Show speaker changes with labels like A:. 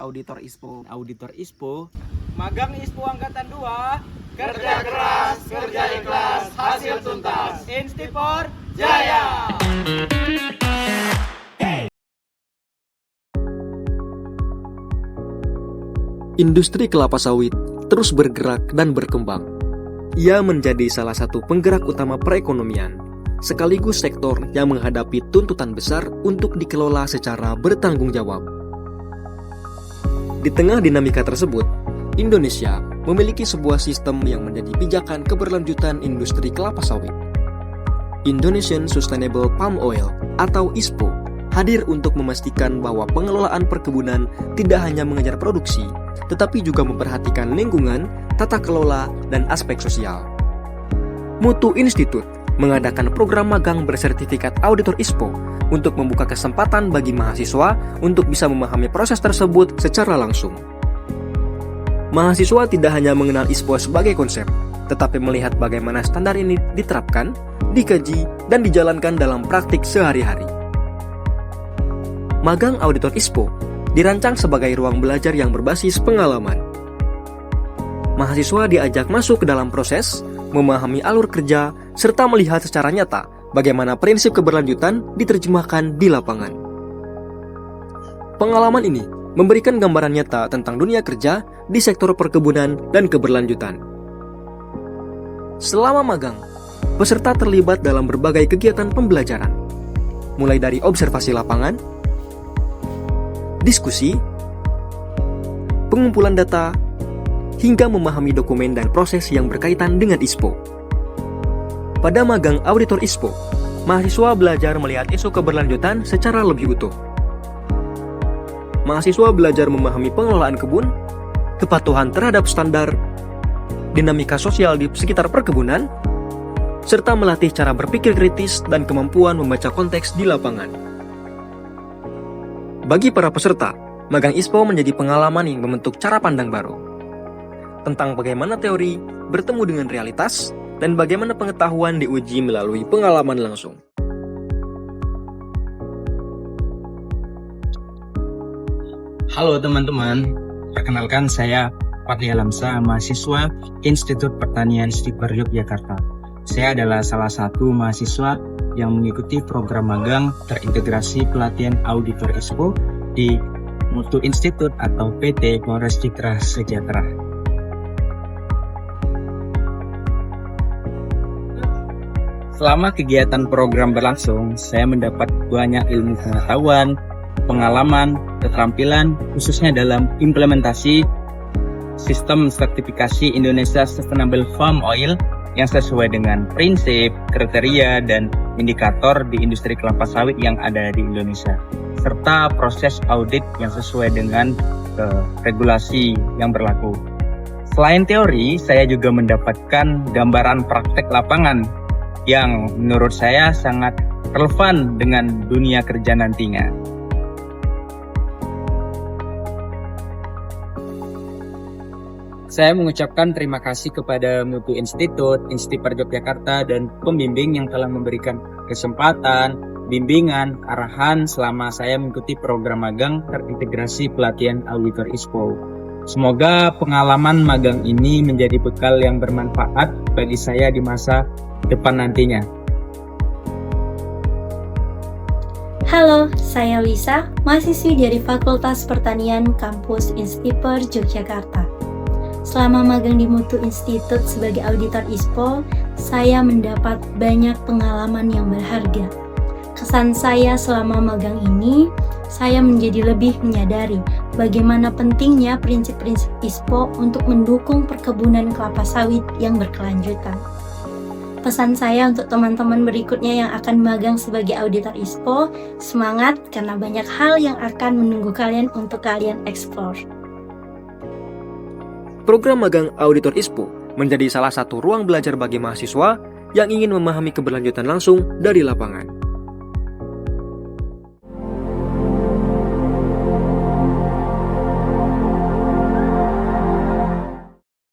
A: Auditor ISPO.
B: Auditor ISPO.
C: Magang ISPO Angkatan 2.
D: Kerja keras, kerja ikhlas, hasil tuntas.
C: Instipor
D: Jaya!
E: Industri kelapa sawit terus bergerak dan berkembang. Ia menjadi salah satu penggerak utama perekonomian, sekaligus sektor yang menghadapi tuntutan besar untuk dikelola secara bertanggung jawab. Di tengah dinamika tersebut, Indonesia memiliki sebuah sistem yang menjadi pijakan keberlanjutan industri kelapa sawit. Indonesian Sustainable Palm Oil atau ISPO hadir untuk memastikan bahwa pengelolaan perkebunan tidak hanya mengejar produksi, tetapi juga memperhatikan lingkungan, tata kelola, dan aspek sosial. Mutu Institute mengadakan program magang bersertifikat Auditor ISPO untuk membuka kesempatan bagi mahasiswa untuk bisa memahami proses tersebut secara langsung. Mahasiswa tidak hanya mengenal ISPO sebagai konsep, tetapi melihat bagaimana standar ini diterapkan, dikaji, dan dijalankan dalam praktik sehari-hari. Magang Auditor ISPO dirancang sebagai ruang belajar yang berbasis pengalaman. Mahasiswa diajak masuk ke dalam proses, memahami alur kerja, serta melihat secara nyata bagaimana prinsip keberlanjutan diterjemahkan di lapangan. Pengalaman ini memberikan gambaran nyata tentang dunia kerja di sektor perkebunan dan keberlanjutan. Selama magang, peserta terlibat dalam berbagai kegiatan pembelajaran, mulai dari observasi lapangan, diskusi, pengumpulan data, hingga memahami dokumen dan proses yang berkaitan dengan ISPO. Pada magang Auditor ISPO, mahasiswa belajar melihat isu keberlanjutan secara lebih utuh. Mahasiswa belajar memahami pengelolaan kebun, kepatuhan terhadap standar, dinamika sosial di sekitar perkebunan, serta melatih cara berpikir kritis dan kemampuan membaca konteks di lapangan. Bagi para peserta, magang ISPO menjadi pengalaman yang membentuk cara pandang baru tentang bagaimana teori bertemu dengan realitas dan bagaimana pengetahuan diuji melalui pengalaman langsung.
B: Halo teman-teman, perkenalkan saya Fatih Alamsa, mahasiswa Institut Pertanian Stiper Yogyakarta. Saya adalah salah satu mahasiswa yang mengikuti program magang terintegrasi pelatihan Auditor ISPO di Mutu Institute atau PT Polres Citra Sejahtera. Selama kegiatan program berlangsung, saya mendapat banyak ilmu pengetahuan, pengalaman, keterampilan, khususnya dalam implementasi sistem sertifikasi Indonesia Sustainable Palm Oil yang sesuai dengan prinsip, kriteria, dan indikator di industri kelapa sawit yang ada di Indonesia, serta proses audit yang sesuai dengan regulasi yang berlaku. Selain teori, saya juga mendapatkan gambaran praktek lapangan yang menurut saya sangat relevan dengan dunia kerja nantinya. Saya mengucapkan terima kasih kepada Mutu Institute, Instipar Yogyakarta, dan pembimbing yang telah memberikan kesempatan, bimbingan, arahan selama saya mengikuti program magang terintegrasi pelatihan Auditor ISPO. Semoga pengalaman magang ini menjadi bekal yang bermanfaat bagi saya di masa depan nantinya.
F: Halo, saya Lisa, mahasiswi dari Fakultas Pertanian Kampus Instipar Yogyakarta. Selama magang di Mutu Institute sebagai Auditor ISPO, saya mendapat banyak pengalaman yang berharga. Kesan saya selama magang ini, saya menjadi lebih menyadari bagaimana pentingnya prinsip-prinsip ISPO untuk mendukung perkebunan kelapa sawit yang berkelanjutan. Pesan saya untuk teman-teman berikutnya yang akan magang sebagai Auditor ISPO, semangat karena banyak hal yang akan menunggu kalian untuk kalian explore.
E: Program magang Auditor ISPO menjadi salah satu ruang belajar bagi mahasiswa yang ingin memahami keberlanjutan langsung dari lapangan.